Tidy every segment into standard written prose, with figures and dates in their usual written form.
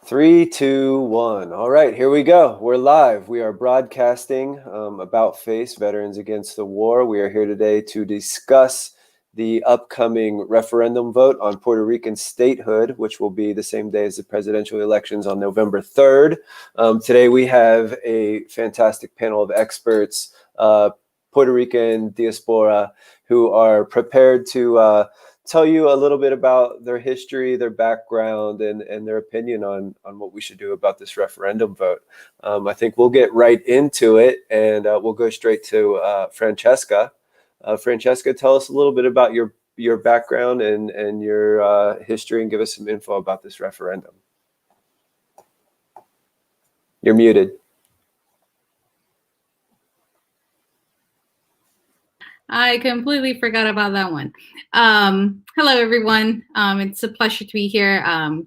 Three, two, one. All right, here we go. We're live. We are broadcasting About Face, Veterans Against the War. We are here today to discuss the upcoming referendum vote on Puerto Rican statehood, which will be the same day as the presidential elections on November 3rd. Today we have a fantastic panel of experts, Puerto Rican diaspora, who are prepared to tell you a little bit about their history, their background, and their opinion on what we should do about this referendum vote. I think we'll get right into it, and we'll go straight to Francheska. Francheska, tell us a little bit about your background and your history, and give us some info about this referendum. You're muted. I completely forgot about that one. Hello, everyone. It's a pleasure to be here.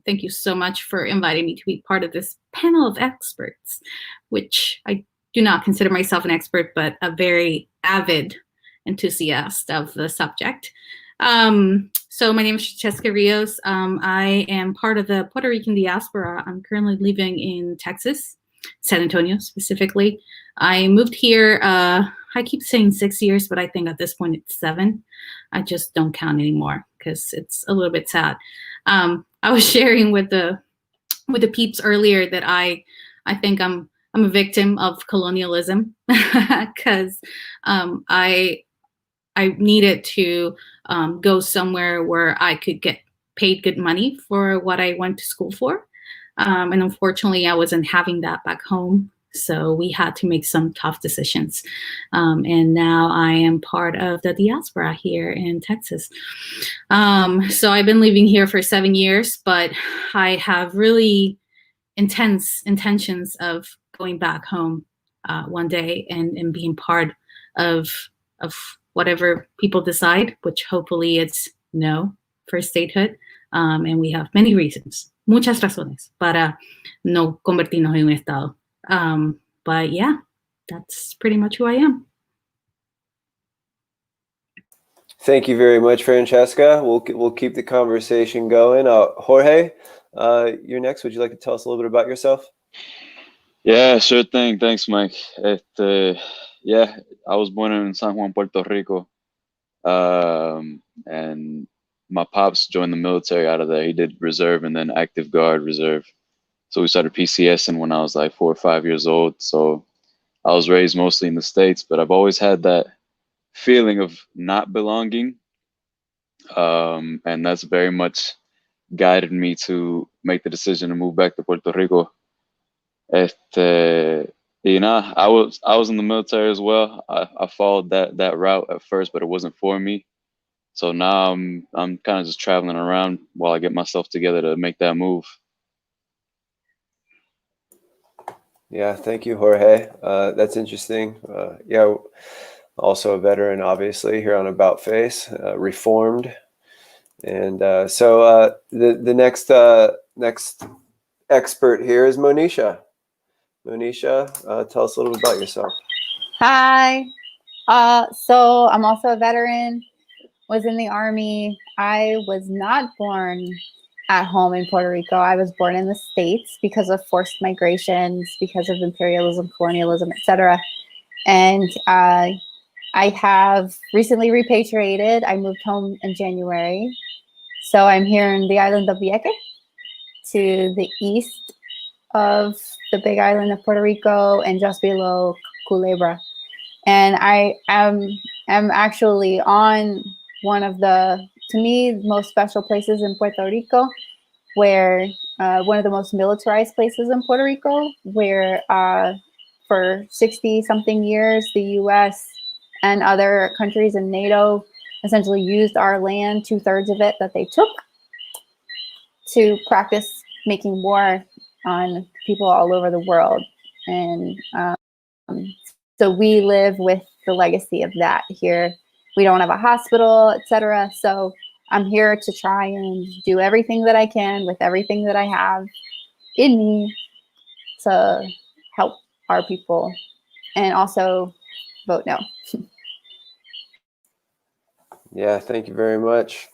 Thank you so much for inviting me to be part of this panel of experts, which I do not consider myself an expert, but a very avid enthusiast of the subject. So my name is Francheska Rios. I am part of the Puerto Rican diaspora. I'm currently living in Texas, San Antonio specifically. I moved here, I keep saying 6 years, but I think at this point it's 7. I just don't count anymore because it's a little bit sad. I was sharing with the peeps earlier that I think I'm a victim of colonialism because I needed to go somewhere where I could get paid good money for what I went to school for. And unfortunately, I wasn't having that back home. So we had to make some tough decisions. And now I am part of the diaspora here in Texas. So I've been living here for 7 years, but I have really intense intentions of going back home one day and being part of whatever people decide, which hopefully it's no for statehood. And we have many reasons, muchas razones, para no convertirnos en un estado. But yeah, that's pretty much who I am. Thank you very much, Francheska. We'll keep the conversation going. Jorge, you're next. Would you like to tell us a little bit about yourself? Yeah, sure thing. Thanks, Mike. Yeah, I was born in San Juan, Puerto Rico, and my pops joined the military out of there. He did reserve and then active guard reserve. So we started PCSing when I was like 4 or 5 years old. So I was raised mostly in the States, but I've always had that feeling of not belonging. And that's very much guided me to make the decision to move back to Puerto Rico. You know, I was in the military as well. I followed that route at first, but it wasn't for me. So now I'm kind of just traveling around while I get myself together to make that move. Yeah, thank you, Jorge. That's interesting. Yeah, also a veteran, obviously, here on About Face, reformed. And so the next expert here is Monisha. Monisha, tell us a little bit about yourself. Hi. So I'm also a veteran, was in the Army. I was not born at home in Puerto Rico. I was born in the States because of forced migrations, because of imperialism, colonialism, etc. And I have recently repatriated. I moved home in January. So I'm here in the island of Vieques, to the east of the big island of Puerto Rico and just below Culebra. And I am actually on one of the, to me, most special places in Puerto Rico, where one of the most militarized places in Puerto Rico, where for 60-something years, the US and other countries in NATO essentially used our land, 2/3 of it that they took, to practice making war on people all over the world. And so we live with the legacy of that here. We don't have a hospital, etc. So I'm here to try and do everything that I can with everything that I have in me to help our people and also vote no. Yeah, thank you very much.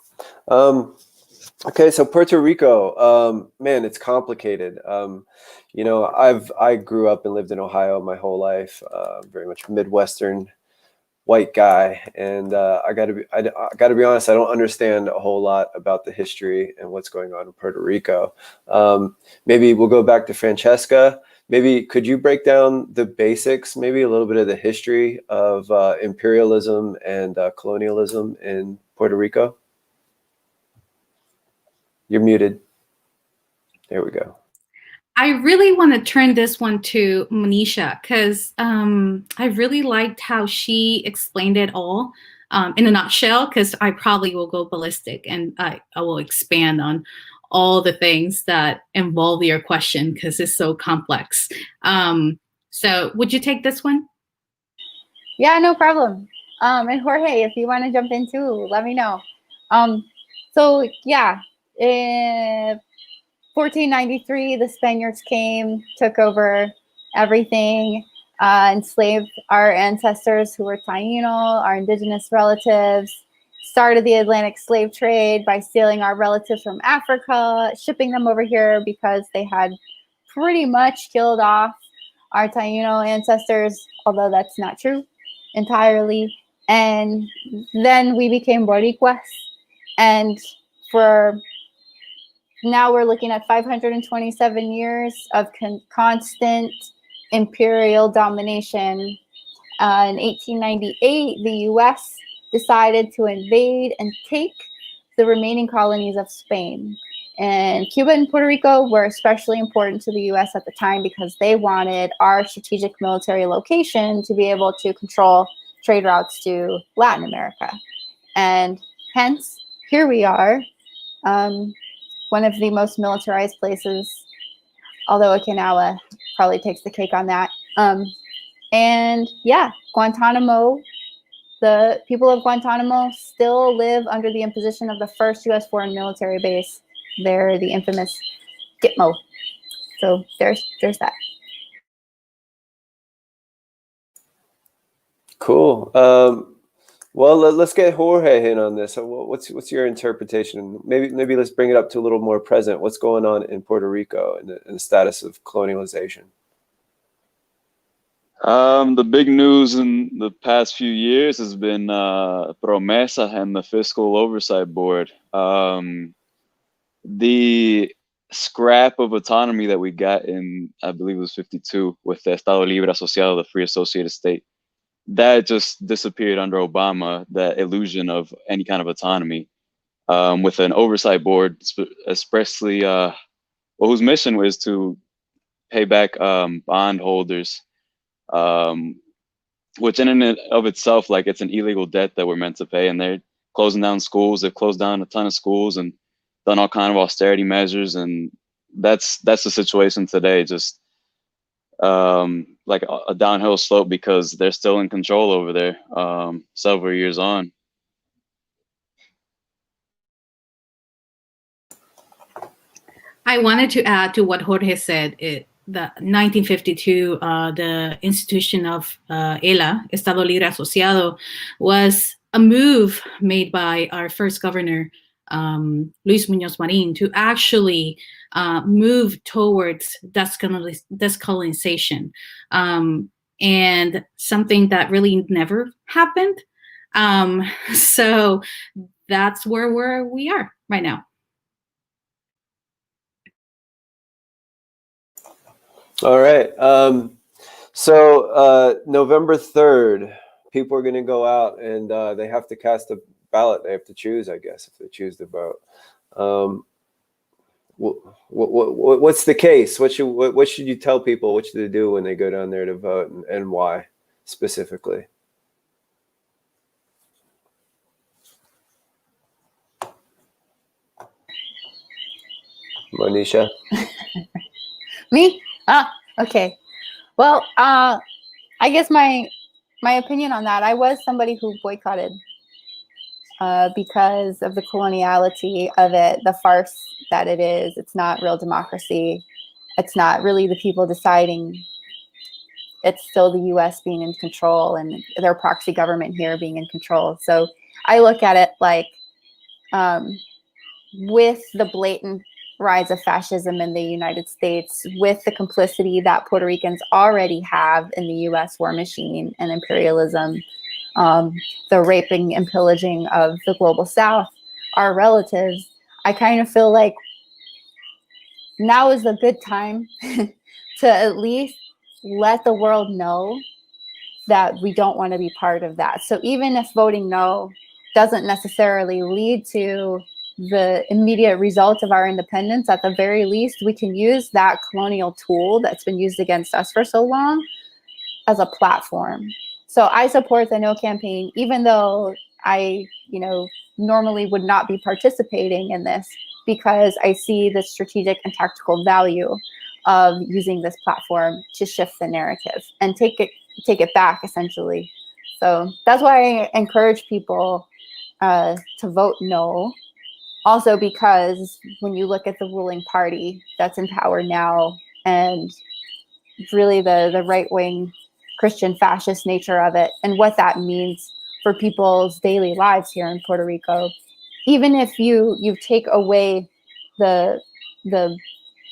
Okay, so Puerto Rico, man, it's complicated. You know, I grew up and lived in Ohio my whole life, very much Midwestern white guy, and I gotta be honest, I don't understand a whole lot about the history and what's going on in Puerto Rico. Maybe we'll go back to Francheska. Maybe could you break down the basics, maybe a little bit of the history of imperialism and colonialism in Puerto Rico? You're muted. There we go. I really want to turn this one to Monisha because I really liked how she explained it all in a nutshell, because I probably will go ballistic and I will expand on all the things that involve your question because it's so complex. So would you take this one? Yeah, no problem. And Jorge, if you want to jump in too, let me know. So yeah, in 1493, the Spaniards came, took over everything, enslaved our ancestors who were Taino, our indigenous relatives, started the Atlantic slave trade by stealing our relatives from Africa, shipping them over here because they had pretty much killed off our Taino ancestors, although that's not true entirely. And then we became Boricuas. And for now we're looking at 527 years of constant imperial domination. In 1898, the U.S. decided to invade and take the remaining colonies of Spain. And Cuba and Puerto Rico were especially important to the U.S. at the time because they wanted our strategic military location to be able to control trade routes to Latin America. And hence, here we are, one of the most militarized places, although Okinawa probably takes the cake on that. And yeah, Guantanamo, the people of Guantanamo still live under the imposition of the first U.S. foreign military base. They're the infamous Gitmo. So there's that. Cool. Well, let's get Jorge in on this. So what's your interpretation? Maybe let's bring it up to a little more present. What's going on in Puerto Rico and the status of colonialization? The big news in the past few years has been Promesa and the Fiscal Oversight Board. The scrap of autonomy that we got in, I believe it was 52, with the Estado Libre Asociado, the Free Associated State, that just disappeared under Obama, that illusion of any kind of autonomy, with an oversight board expressly, whose mission was to pay back bond holders, which in and of itself, like, it's an illegal debt that we're meant to pay. And they're closing down schools. They've closed down a ton of schools and done all kind of austerity measures. And that's the situation today. Just like a downhill slope because they're still in control over there several years on. I wanted to add to what Jorge said. The 1952, the institution of ELA, Estado Libre Asociado, was a move made by our first governor, Luis Muñoz Marin, to actually move towards descolonization, and something that really never happened. So that's where we are right now. All right. So November 3rd, people are going to go out and they have to cast a ballot. They have to choose, I guess, if they choose to vote. What's the case? What should you tell people? What should they do when they go down there to vote, and why specifically? Monisha? Me? Okay. Well, I guess my opinion on that, I was somebody who boycotted because of the coloniality of it, the farce that it is. It's not real democracy. It's not really the people deciding. It's still the U.S. being in control and their proxy government here being in control. So I look at it like with the blatant rise of fascism in the United States, with the complicity that Puerto Ricans already have in the US war machine and imperialism, the raping and pillaging of the global South, our relatives, I kind of feel like now is a good time to at least let the world know that we don't want to be part of that. So even if voting no doesn't necessarily lead to the immediate result of our independence, at the very least, we can use that colonial tool that's been used against us for so long as a platform. So I support the no campaign, even though I, normally would not be participating in this, because I see the strategic and tactical value of using this platform to shift the narrative and take it back, essentially. So that's why I encourage people to vote no. Also because when you look at the ruling party that's in power now, and really the right-wing Christian fascist nature of it, and what that means for people's daily lives here in Puerto Rico, even if you take away the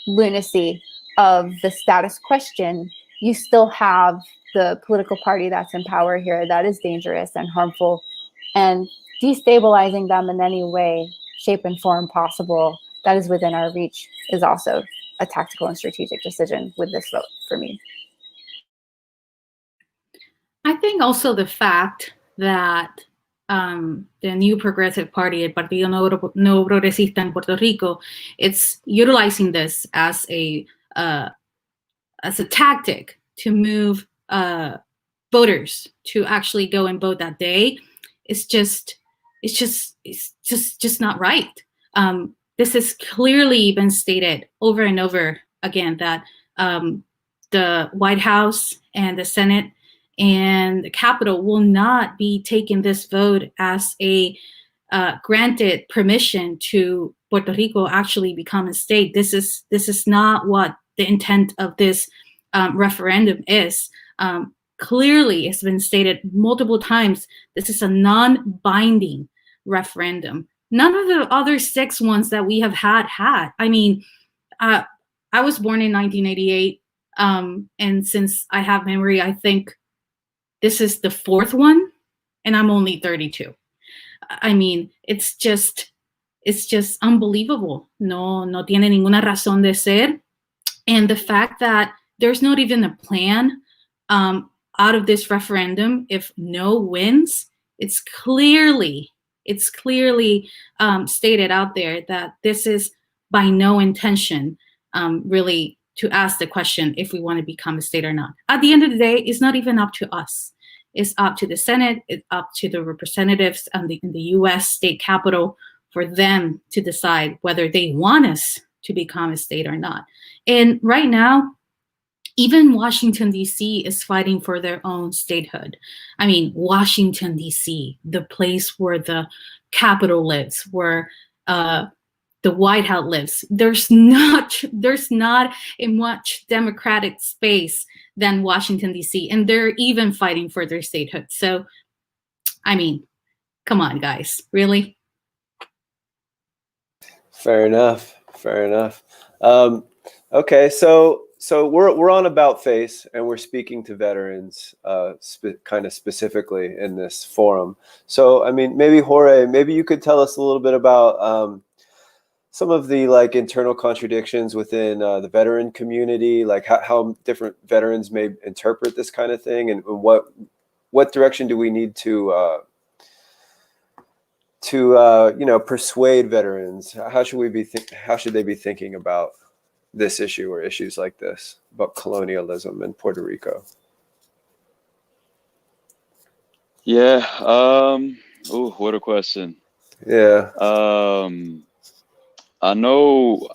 lunacy of the status question, you still have the political party that's in power here that is dangerous and harmful, and destabilizing them in any way, shape, and form possible that is within our reach is also a tactical and strategic decision with this vote for me. I think also the fact that the new progressive party, el Partido No Progresista en Puerto Rico, it's utilizing this as a tactic to move voters to actually go and vote that day. It's just not right. This has clearly been stated over and over again that the White House and the Senate and the Capitol will not be taking this vote as a granted permission to Puerto Rico actually become a state. This is not what the intent of this referendum is. Clearly, it's been stated multiple times, this is a non-binding referendum. None of the other 6 ones that we have had. I mean, I was born in 1988, and since I have memory, I think this is the 4th one, and I'm only 32. I mean, it's just unbelievable. No tiene ninguna razón de ser. And the fact that there's not even a plan out of this referendum, if no wins, it's clearly stated out there that this is by no intention really to ask the question if we want to become a state or not. At the end of the day, it's not even up to us. It's up to the Senate, it's up to the representatives in the US state capitol for them to decide whether they want us to become a state or not. And right now, even Washington, D.C. is fighting for their own statehood. I mean, Washington, D.C., the place where the Capitol lives, where the White House lives. There's not a much democratic space than Washington, D.C., and they're even fighting for their statehood. So, I mean, come on, guys, really? Fair enough. Okay, so we're on About Face, and we're speaking to veterans kind of specifically in this forum. So, I mean, maybe Jorge, maybe you could tell us a little bit about some of the internal contradictions within the veteran community, like how different veterans may interpret this kind of thing, and what direction do we need to persuade veterans? How should they be thinking about this issue or issues like this about colonialism in Puerto Rico? Yeah. What a question. Yeah. I know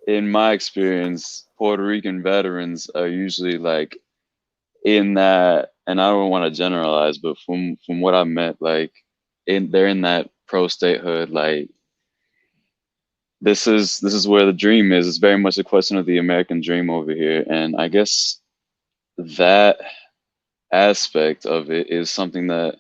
in my experience, Puerto Rican veterans are usually in that, and I don't want to generalize, but from what I met, they're in that pro statehood, this is where the dream is. It's very much a question of the American dream over here. And I guess that aspect of it is something that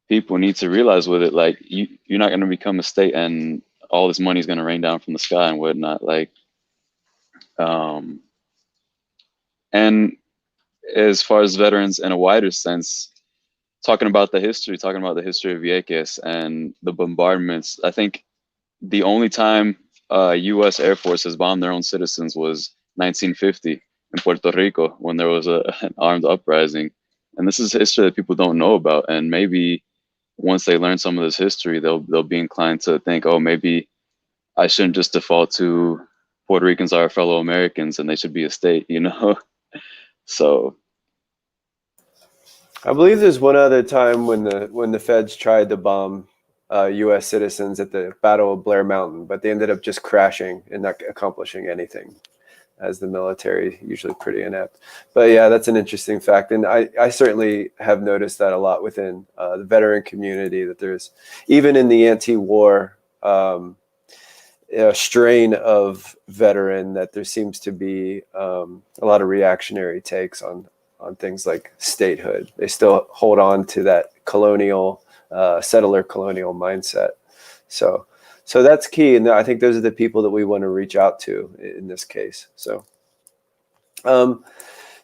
people need to realize with it, like you're not going to become a state and all this money is going to rain down from the sky and whatnot. Like, and as far as veterans in a wider sense, talking about the history of Vieques and the bombardments, I think the only time U.S. Air Force has bombed their own citizens was 1950 in Puerto Rico when there was an armed uprising. And this is history that people don't know about. And maybe once they learn some of this history, they'll be inclined to think, oh, maybe I shouldn't just default to Puerto Ricans are fellow Americans and they should be a state, you know? So I believe there's one other time when the feds tried to bomb U.S. citizens at the Battle of Blair Mountain, but they ended up just crashing and not accomplishing anything, as the military usually pretty inept. But yeah, that's an interesting fact. And I certainly have noticed that a lot within the veteran community, that there's, even in the anti-war strain of veteran, that there seems to be a lot of reactionary takes on things like statehood. They still hold on to that colonial, settler colonial mindset. So that's key. And I think those are the people that we want to reach out to in this case. So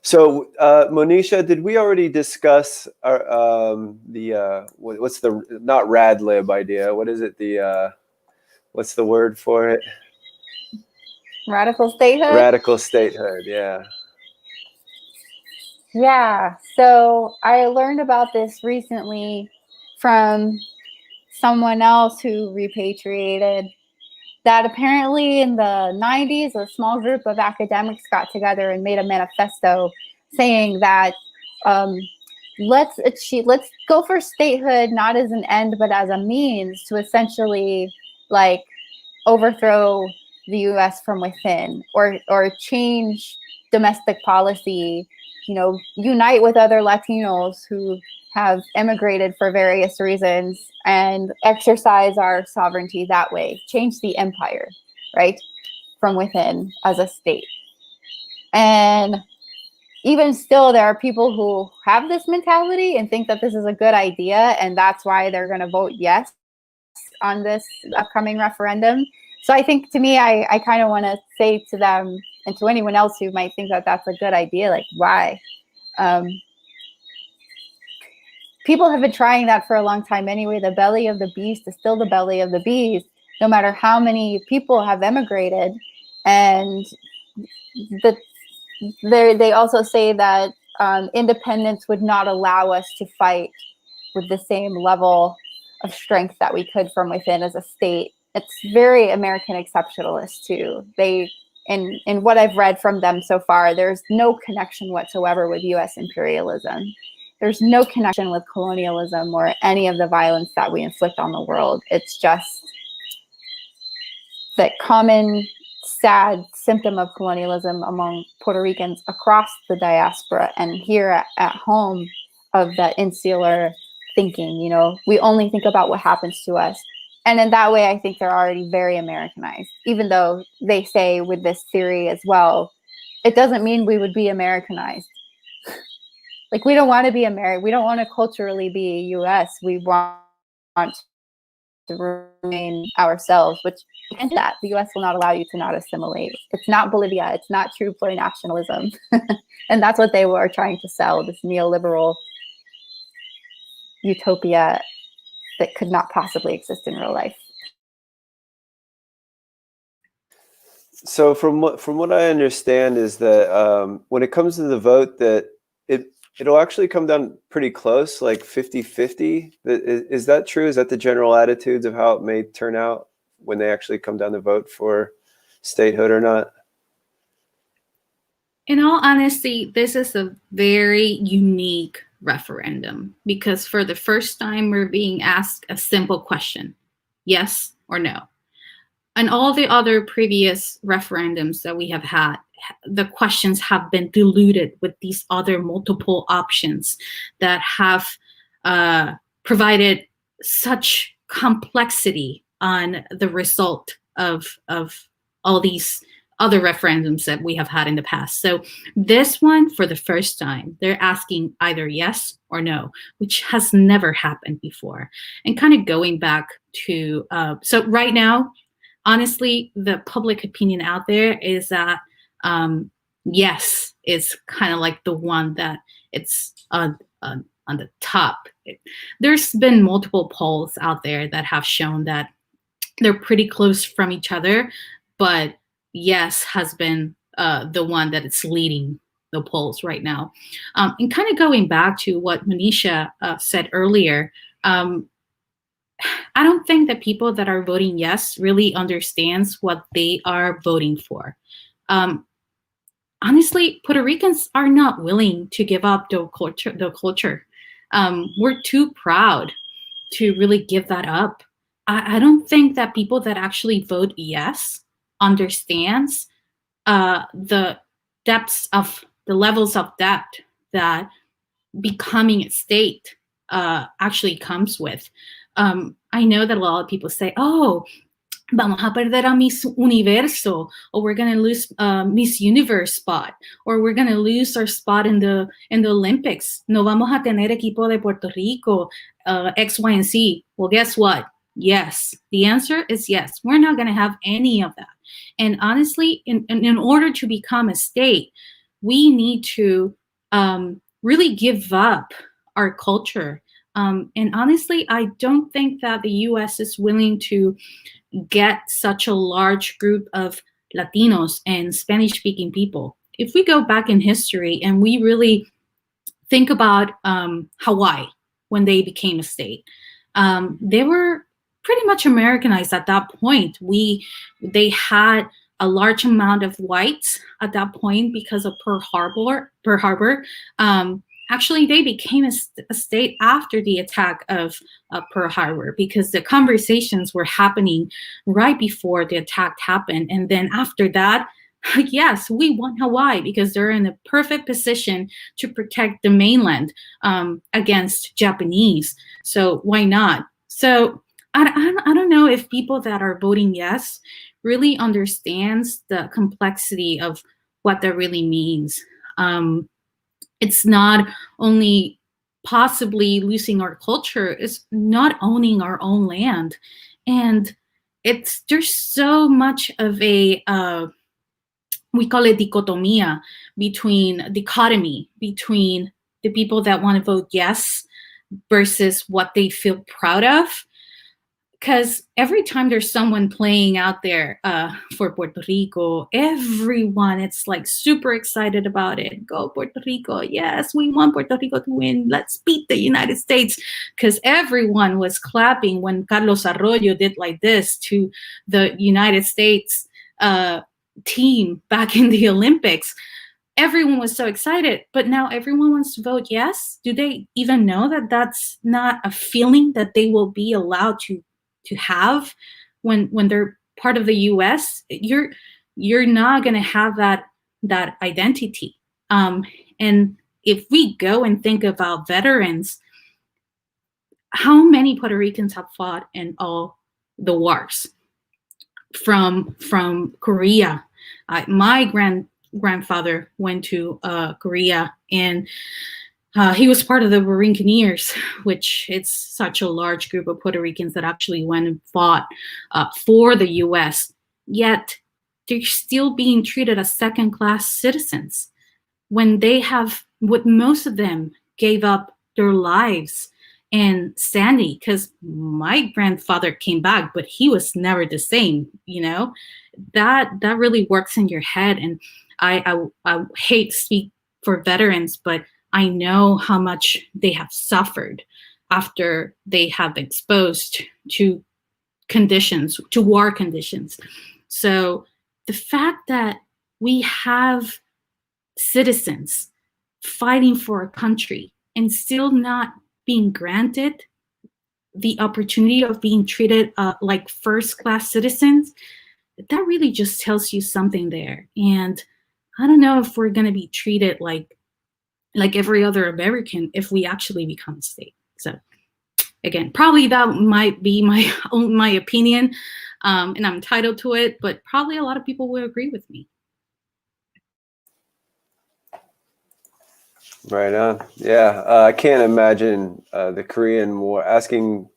Monisha, did we already discuss what's the, not rad lib idea? What is it? What's the word for it? Radical statehood? Radical statehood, yeah. Yeah, so I learned about this recently from someone else who repatriated, that apparently in the 90s, a small group of academics got together and made a manifesto saying that let's go for statehood, not as an end, but as a means to essentially like overthrow the U.S. from within, or change domestic policy, you know, unite with other Latinos who have immigrated for various reasons and exercise our sovereignty that way, change the empire, right, from within as a state. And even still, there are people who have this mentality and think that this is a good idea, and that's why they're going to vote yes on this upcoming referendum. So I think, to me, I kind of want to say to them, and to anyone else who might think that that's a good idea, like, why? People have been trying that for a long time anyway. The belly of the beast is still the belly of the beast, no matter how many people have emigrated. And they also say that independence would not allow us to fight with the same level of strength that we could from within as a state. It's very American exceptionalist too. In what I've read from them so far, there's no connection whatsoever with U.S. imperialism. There's no connection with colonialism or any of the violence that we inflict on the world. It's just that common, sad symptom of colonialism among Puerto Ricans across the diaspora and here at home, of that insular thinking. You know, we only think about what happens to us. And in that way, I think they're already very Americanized, even though they say with this theory as well, it doesn't mean we would be Americanized. Like, we don't want to be American. We don't want to culturally be U.S. We want to remain ourselves, which, and that the U.S. will not allow you to not assimilate. It's not Bolivia. It's not true plurinationalism. And that's what they were trying to sell, this neoliberal utopia that could not possibly exist in real life. So from what I understand is that when it comes to the vote, that it'll actually come down pretty close, like 50-50. Is that true? Is that the general attitudes of how it may turn out when they actually come down to vote for statehood or not? In all honesty, this is a very unique referendum because for the first time, we're being asked a simple question, yes or no. And all the other previous referendums that we have had, the questions have been diluted with these other multiple options that have provided such complexity on the result of all these other referendums that we have had in the past. So this one, for the first time, they're asking either yes or no, which has never happened before. And kind of going back to, so right now, honestly, the public opinion out there is that yes is kind of like the one that it's on the top. There's been multiple polls out there that have shown that they're pretty close from each other, but yes has been the one that it's leading the polls right now. And kind of going back to what Monisha said earlier, I don't think that people that are voting yes really understands what they are voting for. Honestly, Puerto Ricans are not willing to give up the culture. We're too proud to really give that up. I don't think that people that actually vote yes understands the depths of the levels of debt that becoming a state actually comes with. I know that a lot of people say, oh, vamos a perder a Miss Universo, or we're going to lose Miss Universe spot, or we're going to lose our spot in the Olympics. No vamos a tener equipo de Puerto Rico, X, Y, and Z. Well, guess what? Yes. The answer is yes. We're not going to have any of that. And honestly, in order to become a state, we need to really give up our culture. And honestly, I don't think that the U.S. is willing to get such a large group of Latinos and Spanish-speaking people. If we go back in history and we really think about Hawaii when they became a state, they were pretty much Americanized at that point. They had a large amount of whites at that point because of Pearl Harbor. Actually, they became a state after the attack of Pearl Harbor, because the conversations were happening right before the attack happened. And then after that, yes, we want Hawaii because they're in a perfect position to protect the mainland against Japanese. So why not? So I don't know if people that are voting yes really understands the complexity of what that really means. It's not only possibly losing our culture, it's not owning our own land. And there's so much of a, we call it dichotomy between the people that want to vote yes versus what they feel proud of. Because every time there's someone playing out there for Puerto Rico, everyone, it's like super excited about it. Go Puerto Rico. Yes, we want Puerto Rico to win. Let's beat the United States. Because everyone was clapping when Carlos Arroyo did like this to the United States team back in the Olympics. Everyone was so excited, but now everyone wants to vote yes. Do they even know that that's not a feeling that they will be allowed to have when they're part of the U.S.? You're not going to have that identity. And if we go and think about veterans, how many Puerto Ricans have fought in all the wars from Korea? My grandfather went to Korea, and he was part of the Burincaneers, which it's such a large group of Puerto Ricans that actually went and fought for the U.S., yet they're still being treated as second-class citizens when most of them gave up their lives in Sandy, because my grandfather came back, but he was never the same, That really works in your head. And I hate to speak for veterans, but I know how much they have suffered after they have been exposed to war conditions. So the fact that we have citizens fighting for a country and still not being granted the opportunity of being treated like first-class citizens, that really just tells you something there. And I don't know if we're going to be treated like every other American if we actually become a state. So again, probably that might be my opinion. and I'm entitled to it, but probably a lot of people will agree with me. Right on. Yeah, I can't imagine the Korean War, asking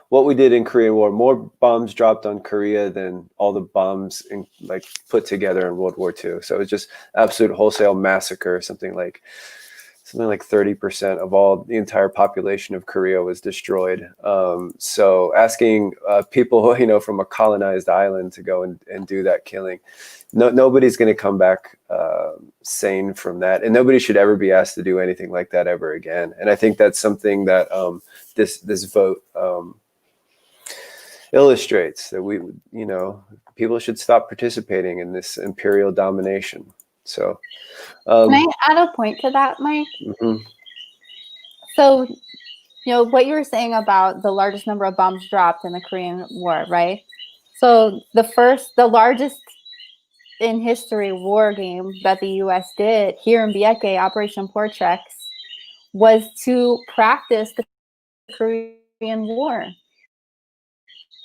what we did in Korean War, more bombs dropped on Korea than all the bombs like put together in World War II. So it's just absolute wholesale massacre. Something like 30% of the entire population of Korea was destroyed. So asking people, from a colonized island to go and do that killing, nobody's going to come back sane from that, and nobody should ever be asked to do anything like that ever again. And I think that's something that this vote illustrates, that people should stop participating in this imperial domination. So can I add a point to that, Mike? Mm-hmm. So, what you were saying about the largest number of bombs dropped in the Korean War, right? So the largest in history war game that the U.S. did here in Bieke, Operation Portrex, was to practice the Korean War.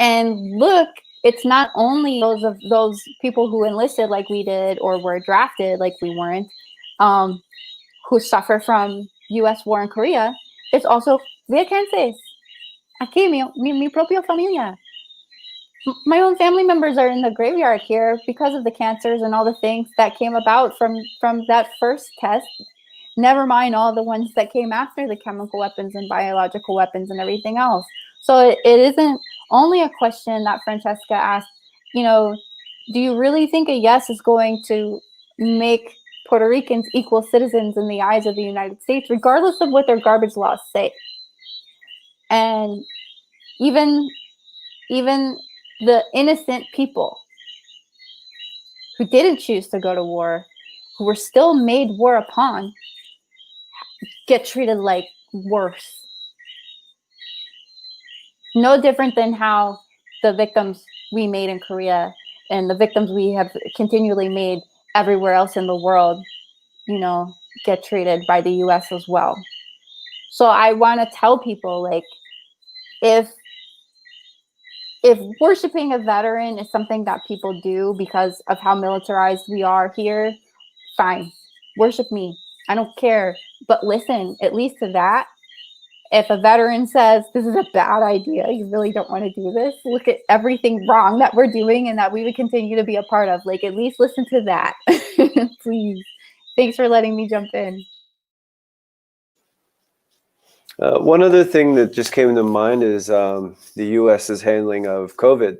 And look, it's not only those people who enlisted like we did or were drafted like we weren't, who suffer from U.S. war in Korea. It's also Viequenses. Aquí, mi propia familia. My own family members are in the graveyard here because of the cancers and all the things that came about from that first test. Never mind all the ones that came after the chemical weapons and biological weapons and everything else. So it isn't only a question that Francheska asked, do you really think a yes is going to make Puerto Ricans equal citizens in the eyes of the United States, regardless of what their garbage laws say? And even the innocent people who didn't choose to go to war, who were still made war upon, get treated like worse. No different than how the victims we made in Korea and the victims we have continually made everywhere else in the world, get treated by the US as well. So I want to tell people, like, if worshiping a veteran is something that people do because of how militarized we are here, fine, worship me. I don't care. But listen, at least to that, if a veteran says this is a bad idea, you really don't want to do this, look at everything wrong that we're doing and that we would continue to be a part of. Like, at least listen to that. Please. Thanks for letting me jump in. One other thing that just came to mind is the U.S.'s handling of COVID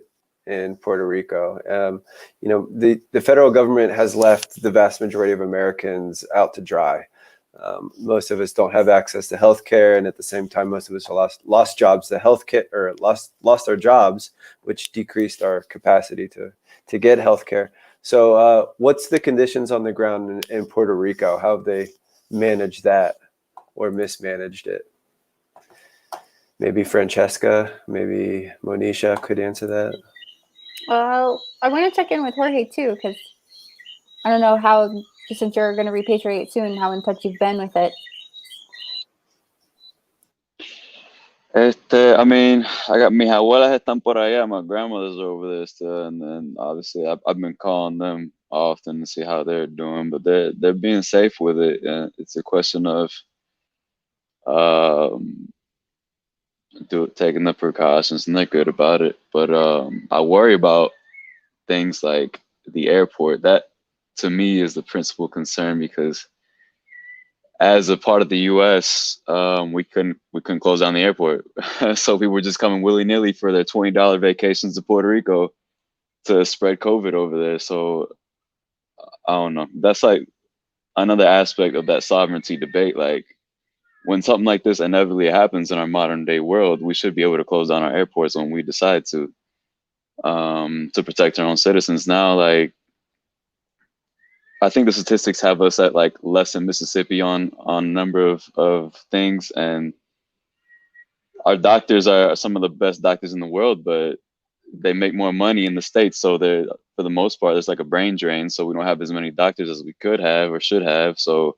in Puerto Rico. The federal government has left the vast majority of Americans out to dry. Most of us don't have access to healthcare, and at the same time, most of us lost jobs to healthcare, or lost our jobs, which decreased our capacity to get healthcare. So, what's the conditions on the ground in Puerto Rico? How have they managed that or mismanaged it? Maybe Francheska, maybe Monisha could answer that. Well, I want to check in with Jorge too, because I don't know how, since you're going to repatriate soon, how in touch you've been with it. I mean, I got mis abuelas están por allá, my grandmother's over there still, and then obviously I've been calling them often to see how they're doing, but they're being safe with it, and it's a question of taking the precautions, and they're good about it. But I worry about things like the airport. That to me is the principal concern, because as a part of the U.S., we couldn't close down the airport, so people were just coming willy-nilly for their $20 vacations to Puerto Rico to spread COVID over there. So I don't know. That's like another aspect of that sovereignty debate. Like, when something like this inevitably happens in our modern day world, we should be able to close down our airports when we decide to protect our own citizens. Now, like, I think the statistics have us at like less than Mississippi on a number of things, and our doctors are some of the best doctors in the world, but they make more money in the States. So they're, for the most part, there's like a brain drain. So we don't have as many doctors as we could have or should have. So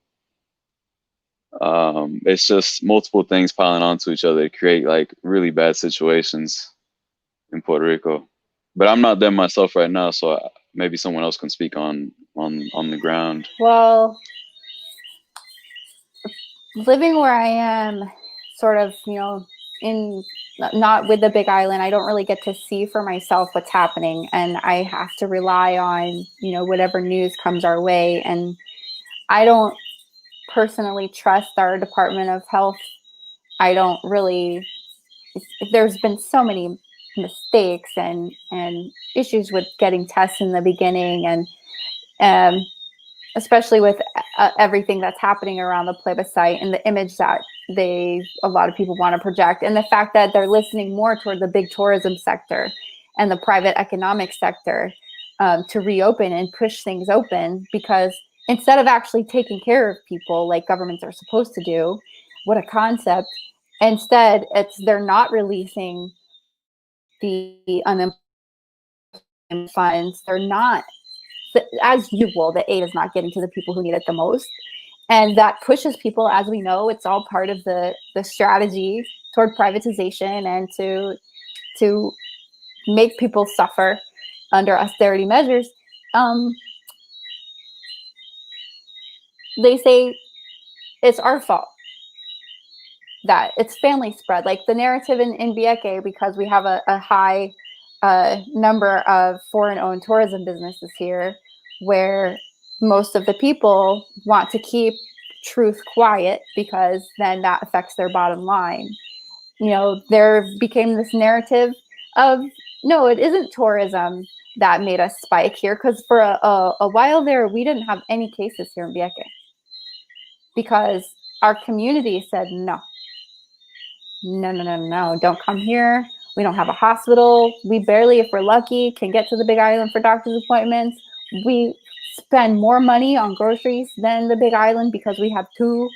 it's just multiple things piling onto each other to create like really bad situations in Puerto Rico. but I'm not there myself right now, so maybe someone else can speak on the ground. Well, living where I am, sort of, you know, in not with the Big Island, I don't really get to see for myself what's happening, and I have to rely on, you know, whatever news comes our way. And I don't personally trust our Department of Health. I don't really. There's been so many mistakes and issues with getting tests in the beginning, and especially with everything that's happening around the plebiscite and the image that a lot of people want to project, and the fact that they're listening more toward the big tourism sector and the private economic sector to reopen and push things open, because instead of actually taking care of people like governments are supposed to do, what a concept. Instead, they're not releasing the unemployment funds. They're not, as usual, the aid is not getting to the people who need it the most. And that pushes people, as we know, it's all part of the strategy toward privatization and to make people suffer under austerity measures. They say it's our fault, that it's family spread. Like the narrative in Vieques, because we have a high number of foreign-owned tourism businesses here, where most of the people want to keep truth quiet because then that affects their bottom line. You know, there became this narrative of, no, it isn't tourism that made us spike here, because for a while there, we didn't have any cases here in Vieques because our community said, no, don't come here. We don't have a hospital. We barely, if we're lucky, can get to the Big Island for doctor's appointments. We spend more money on groceries than the Big Island because we have 2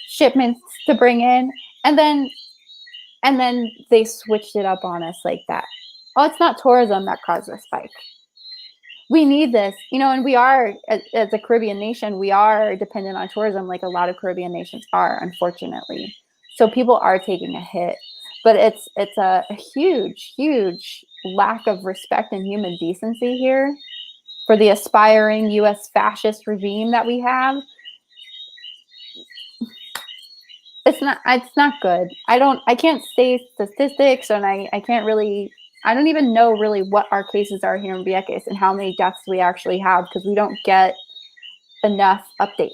shipments to bring in. And then they switched it up on us like that. Oh, it's not tourism that caused the spike. We need this, you know, and we are, as a Caribbean nation, we are dependent on tourism like a lot of Caribbean nations are, unfortunately. So people are taking a hit, but it's a huge, huge lack of respect and human decency here for the aspiring U.S. fascist regime that we have. It's not good. I can't say statistics, and I don't even know really what our cases are here in Vieques and how many deaths we actually have, because we don't get enough updates.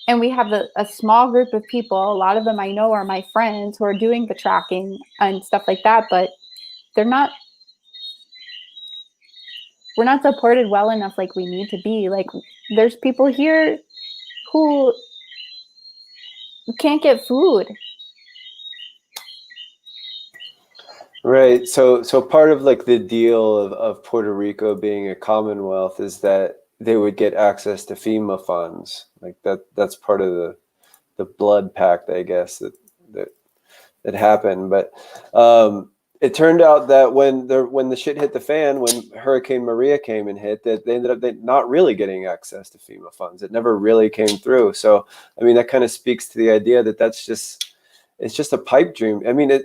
And we have a small group of people, a lot of them I know are my friends, who are doing the tracking and stuff like that, but we're not supported well enough like we need to be. Like, there's people here who can't get food. Right. So part of like the deal of Puerto Rico being a commonwealth is that they would get access to FEMA funds. Like that's part of the blood pact, I guess, that happened. But it turned out that when the shit hit the fan, when Hurricane Maria came and hit, that they ended up not really getting access to FEMA funds. It never really came through. So I mean, that kind of speaks to the idea that it's just a pipe dream. I mean,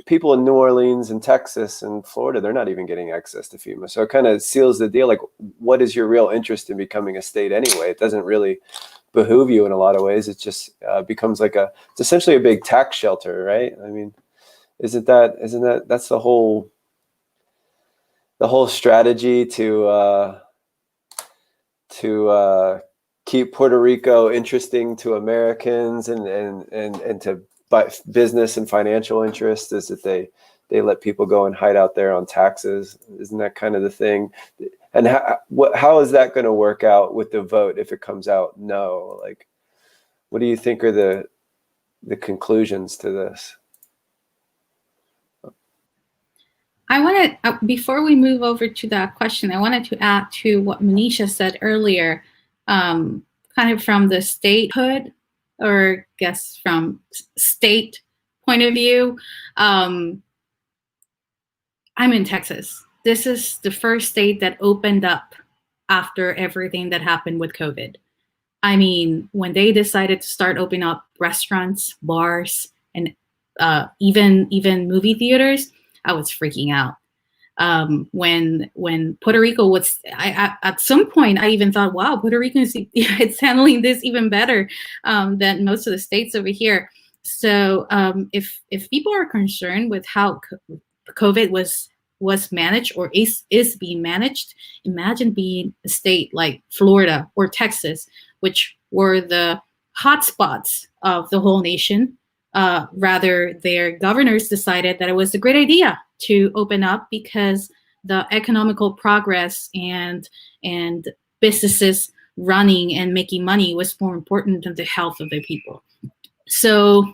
people in New Orleans and Texas and Florida, they're not even getting access to FEMA. So it kind of seals the deal. Like, what is your real interest in becoming a state anyway? It doesn't really behoove you in a lot of ways. It just becomes like it's essentially a big tax shelter, right? I mean, isn't that that's the whole strategy to keep Puerto Rico interesting to Americans and to business and financial interests, is that they let people go and hide out there on taxes? Isn't that kind of the thing? And how is that going to work out with the vote if it comes out no? Like, what do you think are the conclusions to this? I wanted, before we move over to that question, I wanted to add to what Monisha said earlier, kind of from the statehood, or I guess from state point of view. I'm in Texas. This is the first state that opened up after everything that happened with COVID. I mean, when they decided to start opening up restaurants, bars, and even movie theaters, I was freaking out. when Puerto Rico was, at some point I even thought, wow, Puerto Rico is it's handling this even better than most of the states over here. So if people are concerned with how COVID was managed or is being managed, imagine being a state like Florida or Texas, which were the hotspots of the whole nation. Rather, their governors decided that it was a great idea to open up because the economical progress and businesses running and making money was more important than the health of their people. So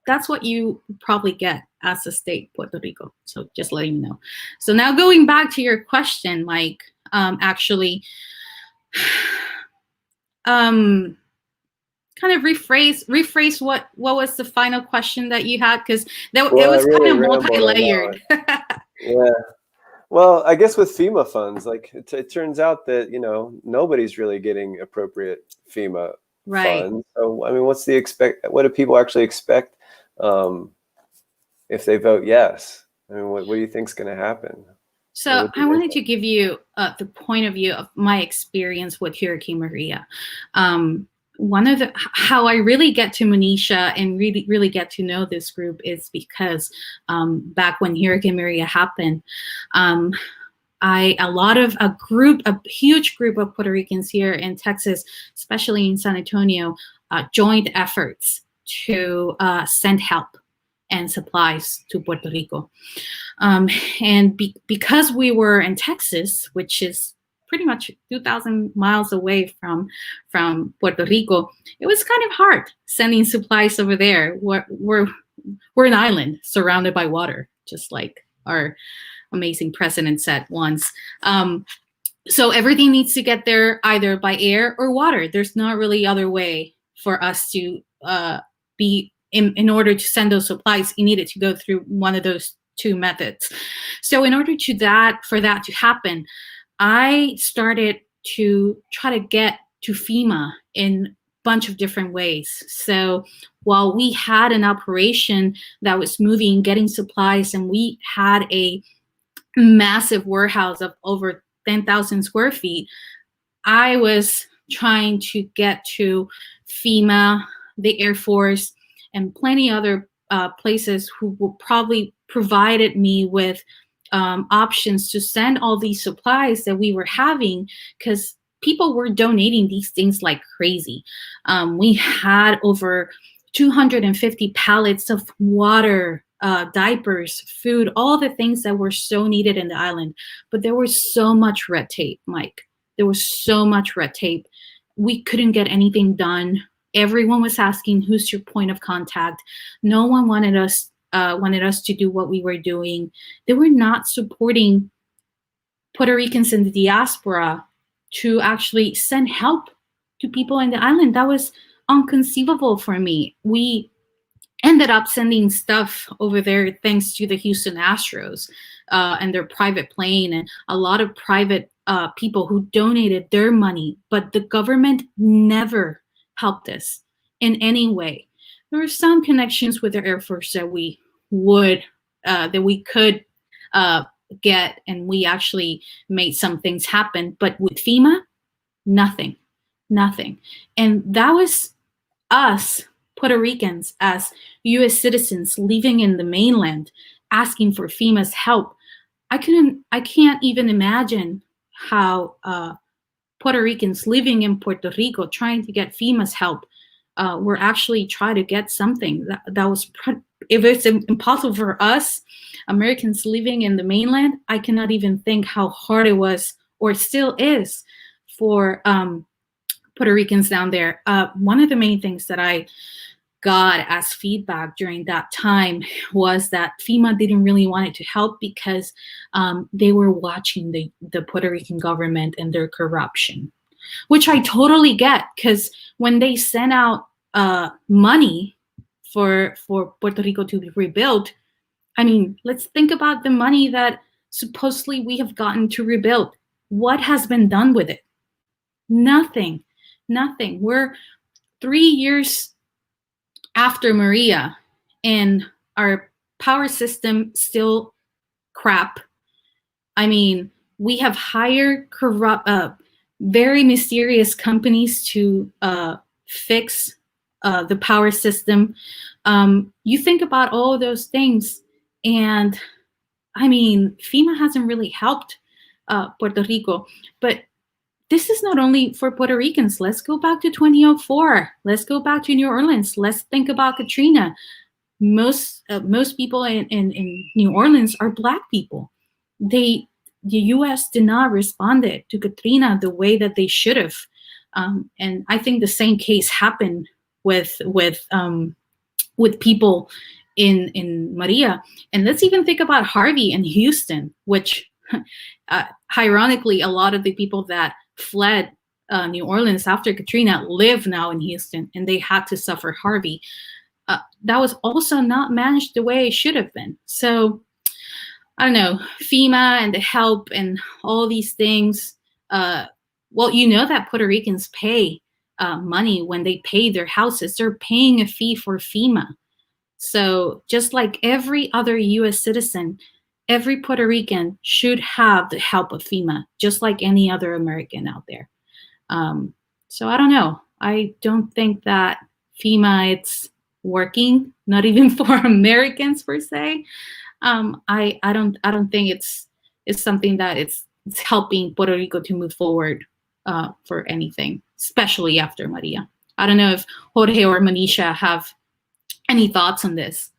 that's what you probably get as a state, Puerto Rico. So just letting you know. So now going back to your question, Mike, actually, kind of rephrase what was the final question that you had, because it was really kind of multi-layered. Yeah. Well, I guess with FEMA funds, like it turns out that, you know, nobody's really getting appropriate FEMA funds. So, I mean, what do people actually expect if they vote yes? I mean, what do you think is going to happen? So I wanted to give you the point of view of my experience with Hurricane Maria. One of how I really get to Monisha and really get to know this group is because back when Hurricane Maria happened, a huge group of Puerto Ricans here in Texas, especially in San Antonio, joined efforts to send help and supplies to Puerto Rico. And because we were in Texas, which is pretty much 2,000 miles away from Puerto Rico, it was kind of hard sending supplies over there. We're an island surrounded by water, just like our amazing president said once. So everything needs to get there either by air or water. There's not really other way for us to be in order to send those supplies. You needed to go through one of those two methods. So in order for that to happen, I started to try to get to FEMA in a bunch of different ways. So while we had an operation that was moving, getting supplies, and we had a massive warehouse of over 10,000 square feet, I was trying to get to FEMA, the Air Force, and plenty other places who will probably provided me with options to send all these supplies that we were having, because people were donating these things like crazy. We had over 250 pallets of water, diapers, food, all the things that were so needed in the island. But there was so much red tape, Mike. There was so much red tape. We couldn't get anything done. Everyone was asking, who's your point of contact? No one wanted us to do what we were doing. They were not supporting Puerto Ricans in the diaspora to actually send help to people in the island. That was inconceivable for me. We ended up sending stuff over there thanks to the Houston Astros and their private plane, and a lot of private people who donated their money, but the government never helped us in any way. There were some connections with the Air Force that we could get, and we actually made some things happen. But with FEMA, nothing. And that was us, Puerto Ricans, as U.S. citizens living in the mainland, asking for FEMA's help. I can't even imagine how Puerto Ricans living in Puerto Rico trying to get FEMA's help were actually trying to get something that was. If it's impossible for us, Americans living in the mainland, I cannot even think how hard it was, or still is, for Puerto Ricans down there. One of the main things that I got as feedback during that time was that FEMA didn't really want it to help because they were watching the Puerto Rican government and their corruption, which I totally get, because when they sent out money for Puerto Rico to be rebuilt, I mean, let's think about the money that supposedly we have gotten to rebuild. What has been done with it? Nothing. We're 3 years after Maria, and our power system still crap. I mean, we have hired very mysterious companies to fix the power system. You think about all those things, and I mean, FEMA hasn't really helped Puerto Rico, but this is not only for Puerto Ricans. Let's go back to 2004. Let's go back to New Orleans. Let's think about Katrina. Most people in New Orleans are Black people. The U.S. did not respond to Katrina the way that they should have, and I think the same case happened with people in Maria. And let's even think about Harvey in Houston, which ironically, a lot of the people that fled New Orleans after Katrina live now in Houston, and they had to suffer Harvey. That was also not managed the way it should have been. So I don't know, FEMA and the help and all these things. Well, you know that Puerto Ricans pay money when they pay their houses. They're paying a fee for FEMA. So just like every other U.S. citizen, every Puerto Rican should have the help of FEMA, just like any other American out there. So I don't know. I don't think that FEMA it's working, not even for Americans per se. I don't think it's something that it's helping Puerto Rico to move forward for anything, especially after Maria. I don't know if Jorge or Monisha have any thoughts on this.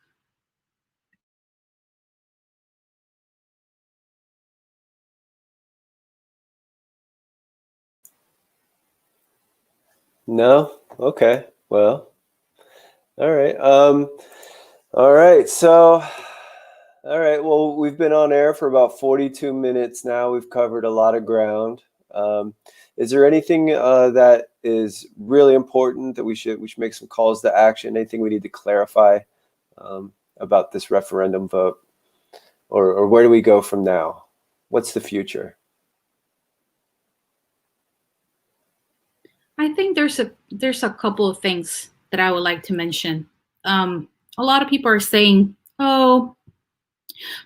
No? Okay. Well, all right. All right. So, all right. Well, we've been on air for about 42 minutes now. We've covered a lot of ground. Is there anything that is really important that we should make some calls to action? Anything we need to clarify about this referendum vote, or where do we go from now? What's the future? I think there's a couple of things that I would like to mention. A lot of people are saying, oh,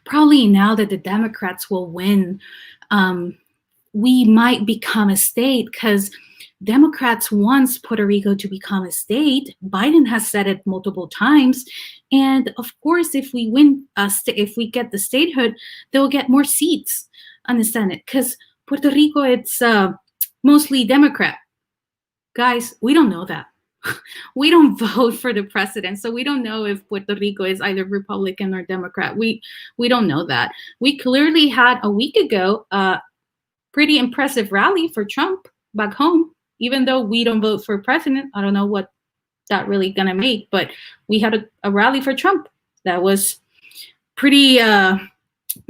probably now that the Democrats will win, we might become a state because Democrats want Puerto Rico to become a state. Biden has said it multiple times. And of course, if we win, if we get the statehood, they'll get more seats on the Senate because Puerto Rico, it's mostly Democrat. Guys, we don't know that. We don't vote for the president, so we don't know if Puerto Rico is either Republican or Democrat. We don't know that. We clearly had a week ago a pretty impressive rally for Trump back home, even though we don't vote for president. I don't know what that really gonna make, but we had a rally for Trump that was pretty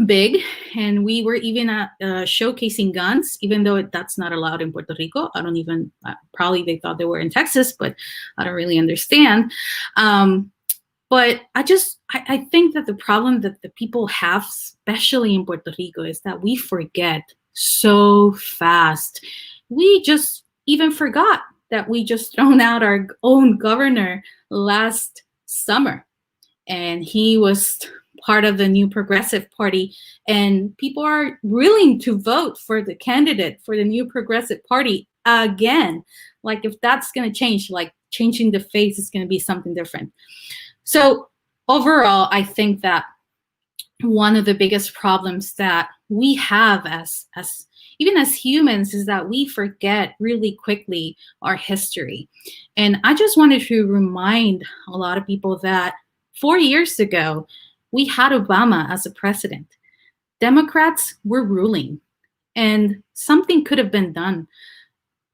big, and we were even showcasing guns, even though that's not allowed in Puerto Rico. I don't even, probably they thought they were in Texas, but I don't really understand. But I think that the problem that the people have, especially in Puerto Rico, is that we forget so fast. We just even forgot that we just thrown out our own governor last summer, and he was part of the New Progressive Party, and people are willing to vote for the candidate for the New Progressive Party again. Like if that's going to change, like changing the face is going to be something different. So overall, I think that one of the biggest problems that we have as even as humans is that we forget really quickly our history. And I just wanted to remind a lot of people that 4 years ago, we had Obama as a president. Democrats were ruling, and something could have been done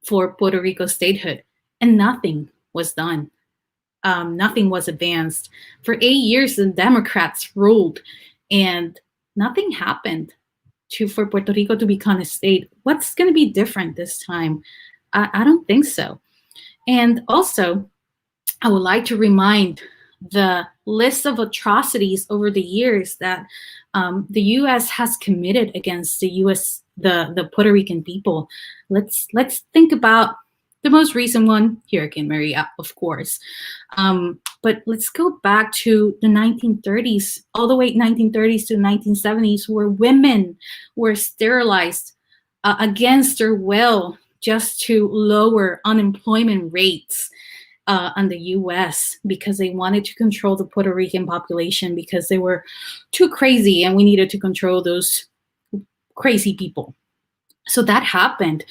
for Puerto Rico statehood, and nothing was done. Nothing was advanced. For 8 years, the Democrats ruled, and nothing happened for Puerto Rico to become a state. What's going to be different this time? I don't think so. And also, I would like to remind the list of atrocities over the years that the U.S. has committed against the Puerto Rican people. Let's think about The most recent one, Hurricane Maria, of course. But let's go back to the 1930s, all the way 1930s to 1970s, where women were sterilized against their will just to lower unemployment rates in the US, because they wanted to control the Puerto Rican population because they were too crazy and we needed to control those crazy people. So that happened.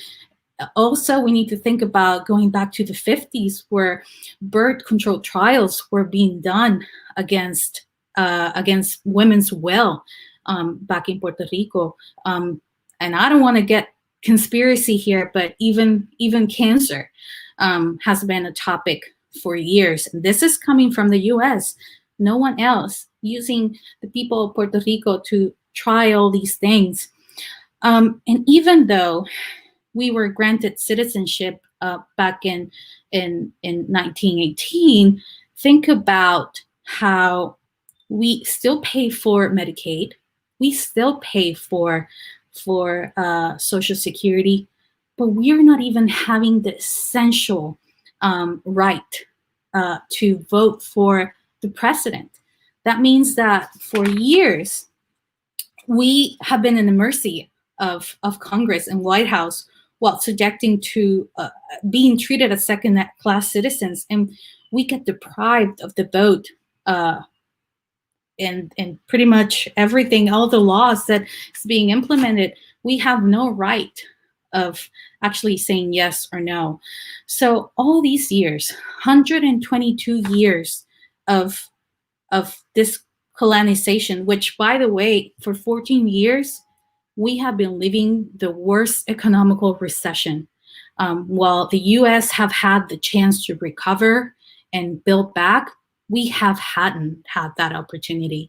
Also, we need to think about going back to the 50s, where birth control trials were being done against women's will back in Puerto Rico. And I don't want to get conspiracy here, but even cancer has been a topic for years. And this is coming from the US. No one else using the people of Puerto Rico to try all these things. And even though we were granted citizenship back in 1918, think about how we still pay for Medicaid, we still pay for Social Security, but we are not even having the essential right to vote for the president. That means that for years, we have been in the mercy of Congress and White House, while subjecting to being treated as second-class citizens, and we get deprived of the vote and pretty much everything, all the laws that is being implemented, we have no right of actually saying yes or no. So all these years, 122 years of this colonization, which, by the way, for 14 years, we have been living the worst economical recession. While the US have had the chance to recover and build back, we hadn't had that opportunity.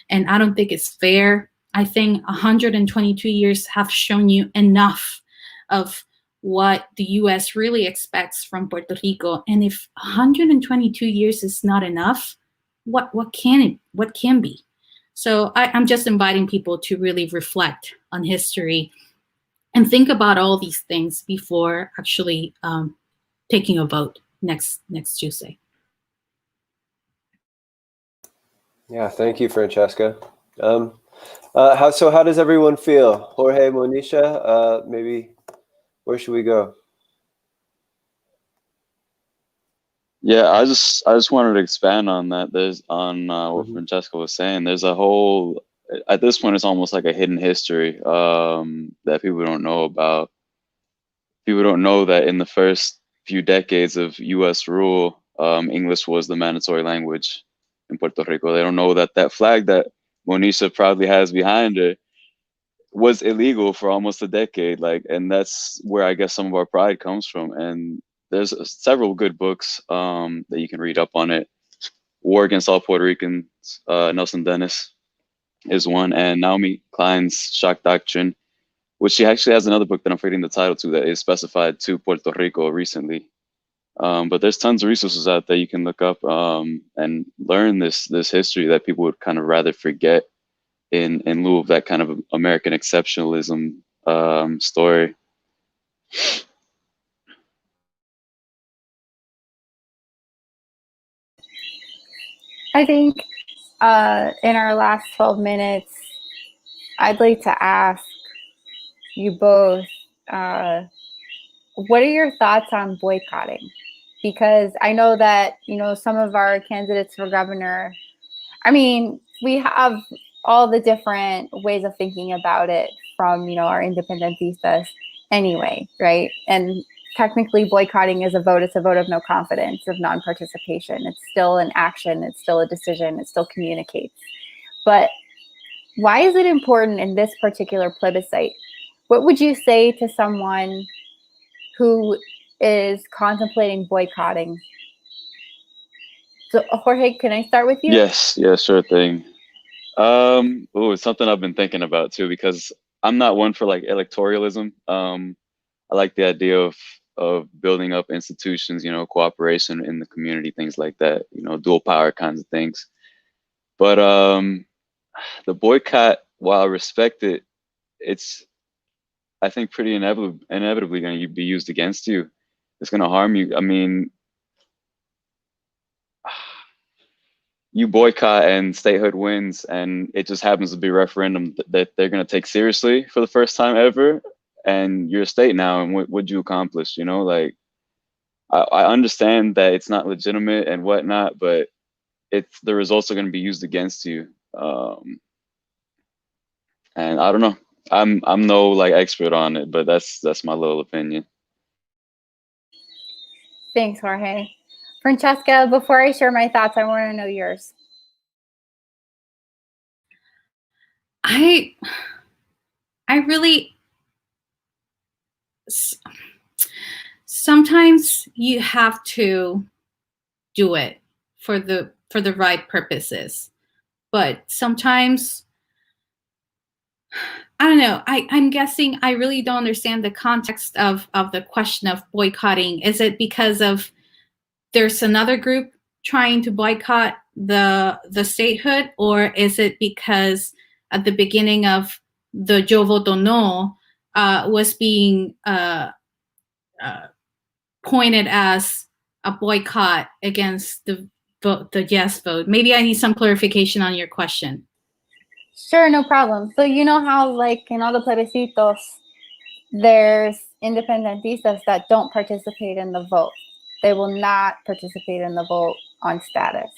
And I don't think it's fair. I think 122 years have shown you enough of what the US really expects from Puerto Rico. And if 122 years is not enough, what can be? So I'm just inviting people to really reflect on history and think about all these things before actually taking a vote next Tuesday. Yeah, thank you, Francheska. How does everyone feel? Jorge, Monisha, maybe where should we go? Yeah, I just wanted to expand on that. There's on what Francheska was saying. There's a whole, at this point, it's almost like a hidden history that people don't know about. People don't know that in the first few decades of U.S. rule, English was the mandatory language in Puerto Rico. They don't know that that flag that Monisha proudly has behind her was illegal for almost a decade. And that's where I guess some of our pride comes from. And there's several good books that you can read up on it. War Against All Puerto Ricans, Nelson Dennis is one, and Naomi Klein's Shock Doctrine, which she actually has another book that I'm forgetting the title to that is specified to Puerto Rico recently. But there's tons of resources out there you can look up and learn this history that people would kind of rather forget in lieu of that kind of American exceptionalism story. I think in our last 12 minutes, I'd like to ask you both, what are your thoughts on boycotting? Because I know that, some of our candidates for governor, I mean, we have all the different ways of thinking about it from, our independentistas anyway, right? And technically boycotting is a vote. It's a vote of no confidence, of non-participation. It's still an action. It's still a decision. It still communicates. But why is it important in this particular plebiscite? What would you say to someone who is contemplating boycotting? So Jorge, can I start with you? Yes, sure thing. It's something I've been thinking about too, because I'm not one for like electoralism. I like the idea of building up institutions, cooperation in the community, things like that, dual power kinds of things. But the boycott, while I respect it, it's, I think, pretty inevitably going to be used against you. it's going to harm you. I mean, you boycott and statehood wins, and it just happens to be a referendum that they're going to take seriously for the first time ever. And you're a state now, and what'd you accomplish? You know, like, I understand that it's not legitimate and whatnot, but the results are going to be used against you. And I don't know. I'm no like expert on it, but that's my little opinion. Thanks, Jorge. Francheska, before I share my thoughts, I want to know yours. I really, sometimes you have to do it for the right purposes, but sometimes, I don't know. I'm guessing I really don't understand the context of the question of boycotting. Is it because of there's another group trying to boycott the statehood, or is it because at the beginning of the Yo Voto No was being pointed as a boycott against the yes vote? Maybe I need some clarification on your question. Sure, no problem. So you know how, like, in all the plebiscitos, there's independentistas that don't participate in the vote. They will not participate in the vote on status.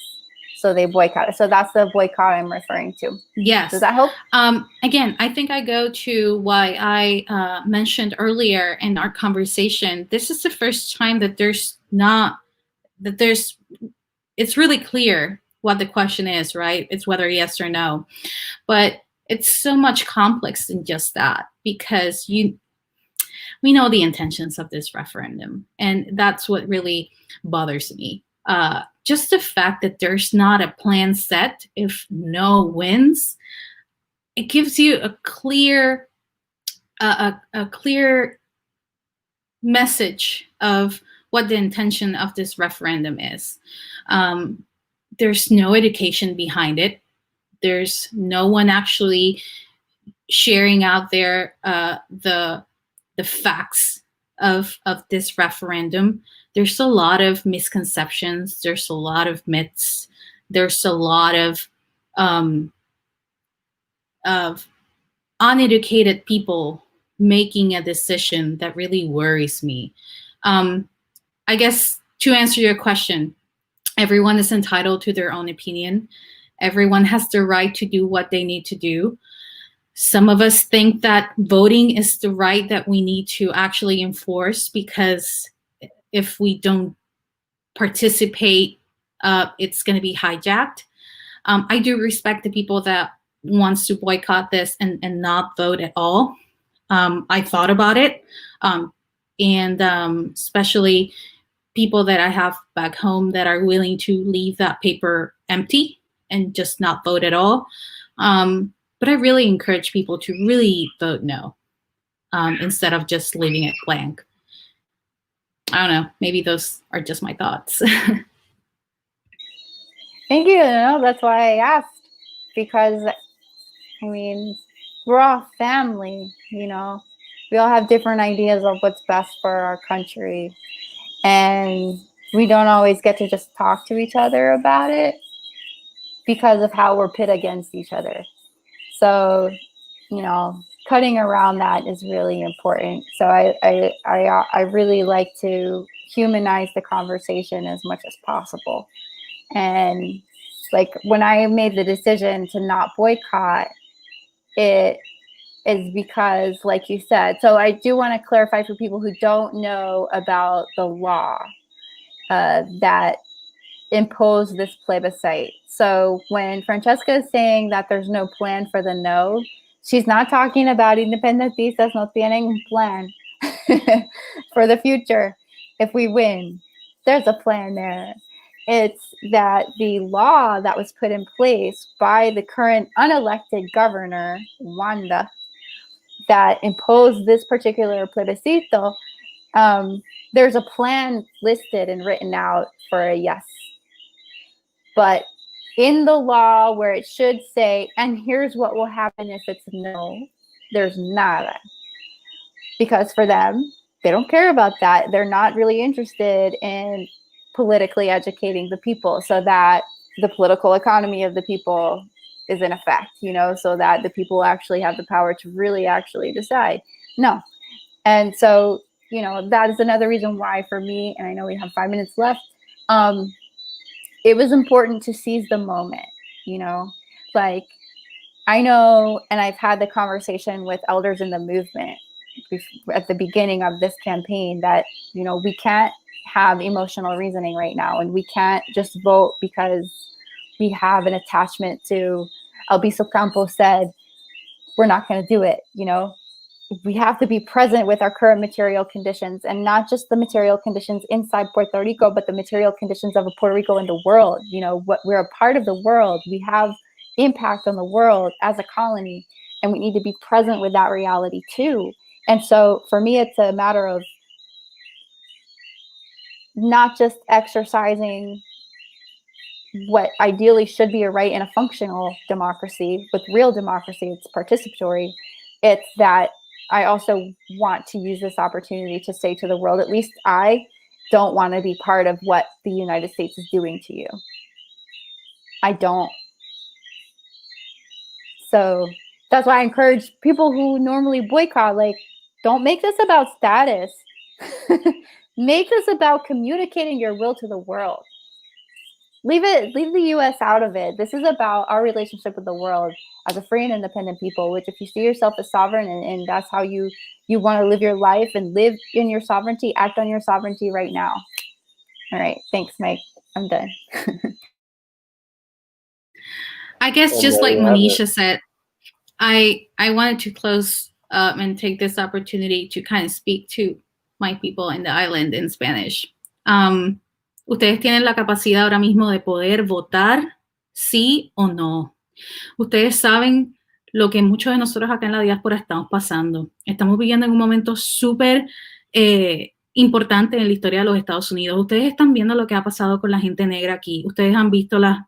So they boycott it. So that's the boycott I'm referring to. Yes. Does that help? Again, I think I go to why I mentioned earlier in our conversation. This is the first time that it's really clear what the question is, right? It's whether yes or no. But it's so much complex than just that, because we know the intentions of this referendum, and that's what really bothers me. Just the fact that there's not a plan set if no wins, it gives you a clear message of what the intention of this referendum is. There's no education behind it. There's no one actually sharing out there the facts of this referendum. There's a lot of misconceptions. There's a lot of myths. There's a lot of uneducated people making a decision that really worries me. I guess to answer your question, everyone is entitled to their own opinion. Everyone has the right to do what they need to do. Some of us think that voting is the right that we need to actually enforce, because if we don't participate, it's going to be hijacked. I do respect the people that wants to boycott this and not vote at all. I thought about it, and especially people that I have back home that are willing to leave that paper empty and just not vote at all. But I really encourage people to really vote no, instead of just leaving it blank. I don't know. Maybe those are just my thoughts. Thank you. No, that's why I asked, because, I mean, we're all family, you know. We all have different ideas of what's best for our country. And we don't always get to just talk to each other about it because of how we're pit against each other. So, you know, cutting around that is really important. So I really like to humanize the conversation as much as possible. And like when I made the decision to not boycott, it is because, like you said, so I do want to clarify for people who don't know about the law that imposed this plebiscite. So when Francheska is saying that there's no plan for the no, she's not talking about independentistas no tienen plan for the future. If we win, there's a plan there. It's that the law that was put in place by the current unelected governor, Wanda, that imposed this particular plebiscito, there's a plan listed and written out for a yes. But in the law where it should say, and here's what will happen if it's no, there's nada. Because for them, they don't care about that. They're not really interested in politically educating the people so that the political economy of the people is in effect, so that the people actually have the power to really actually decide. No. And so, that is another reason why for me, and I know we have 5 minutes left, it was important to seize the moment, like I know, and I've had the conversation with elders in the movement at the beginning of this campaign that, we can't have emotional reasoning right now, and we can't just vote because we have an attachment to Albizu Campos said, we're not going to do it. We have to be present with our current material conditions, and not just the material conditions inside Puerto Rico, but the material conditions of Puerto Rico in the world. What we're a part of the world. We have impact on the world as a colony, and we need to be present with that reality too. And so for me, it's a matter of not just exercising what ideally should be a right in a functional democracy. With real democracy, it's participatory. It's that I also want to use this opportunity to say to the world, at least I don't want to be part of what the United States is doing to you. I don't. So that's why I encourage people who normally boycott, don't make this about status. Make this about communicating your will to the world. Leave the U.S. out of it. This is about our relationship with the world as a free and independent people, which if you see yourself as sovereign and that's how you want to live your life and live in your sovereignty, act on your sovereignty right now. All right. Thanks, Mike. I'm done. I guess just like Monisha said, I wanted to close and take this opportunity to kind of speak to my people in the island in Spanish. Ustedes tienen la capacidad ahora mismo de poder votar sí o no. Ustedes saben lo que muchos de nosotros acá en la diáspora estamos pasando. Estamos viviendo en un momento súper importante en la historia de los Estados Unidos. Ustedes están viendo lo que ha pasado con la gente negra aquí. Ustedes han visto las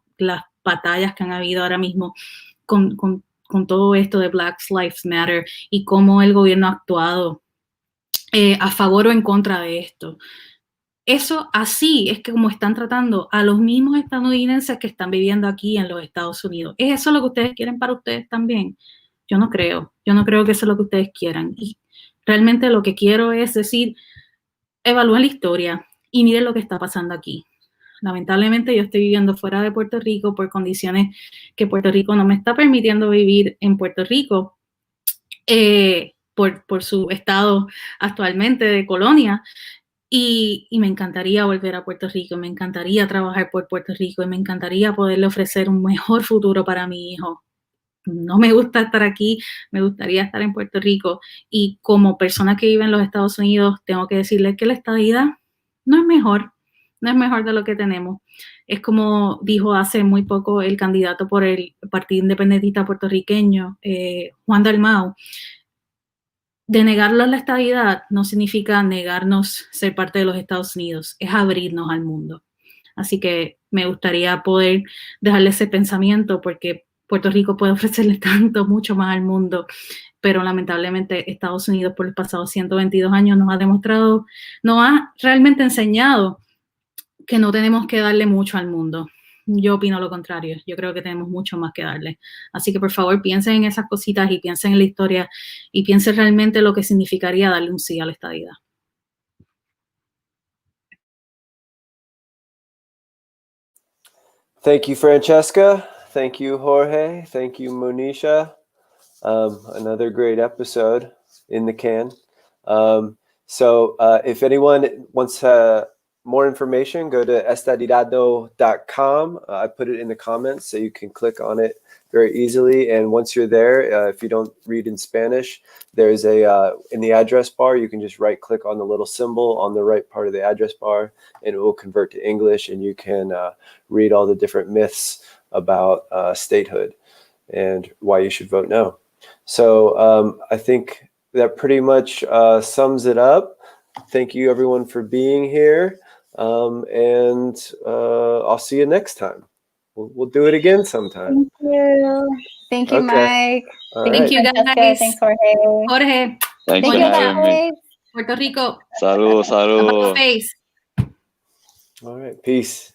batallas que han habido ahora mismo con todo esto de Black Lives Matter y cómo el gobierno ha actuado a favor o en contra de esto. Eso así es que como están tratando a los mismos estadounidenses que están viviendo aquí en los Estados Unidos. ¿Es eso lo que ustedes quieren para ustedes también? Yo no creo que eso es lo que ustedes quieran. Y realmente lo que quiero es decir, evalúen la historia y miren lo que está pasando aquí. Lamentablemente yo estoy viviendo fuera de Puerto Rico por condiciones que Puerto Rico no me está permitiendo vivir en Puerto Rico por su estado actualmente de colonia. Y me encantaría volver a Puerto Rico, me encantaría trabajar por Puerto Rico y me encantaría poderle ofrecer un mejor futuro para mi hijo. No me gusta estar aquí, me gustaría estar en Puerto Rico. Y como persona que vive en los Estados Unidos, tengo que decirles que la estadidad no es mejor de lo que tenemos. Es como dijo hace muy poco el candidato por el Partido Independentista puertorriqueño, Juan Dalmau. De negarnos la estadidad no significa negarnos ser parte de los Estados Unidos, es abrirnos al mundo. Así que me gustaría poder dejarle ese pensamiento porque Puerto Rico puede ofrecerle mucho más al mundo, pero lamentablemente Estados Unidos por los pasados 122 años nos ha realmente enseñado que no tenemos que darle mucho al mundo. Yo opino lo contrario, yo creo que tenemos mucho más que darle. Así que por favor piensen en esas cositas y piensen en la historia y piensen realmente lo que significaría darle un sí a la estadidad. Thank you, Francheska. Thank you, Jorge. Thank you, Monisha. Another great episode in the can. So if anyone wants more information, go to estadidado.com. I put it in the comments so you can click on it very easily. And once you're there, if you don't read in Spanish, there's in the address bar, you can just right click on the little symbol on the right part of the address bar and it will convert to English and you can read all the different myths about statehood and why you should vote no. So I think that pretty much sums it up. Thank you everyone for being here. And I'll see you next time. We'll do it again sometime. Thank you, Okay. Mike. All Thank right. you, guys. Thanks, Jorge. Jorge. Thanks Thank for you, having me. guys. Puerto Rico. Saludos, About saludos. face. All right. Peace.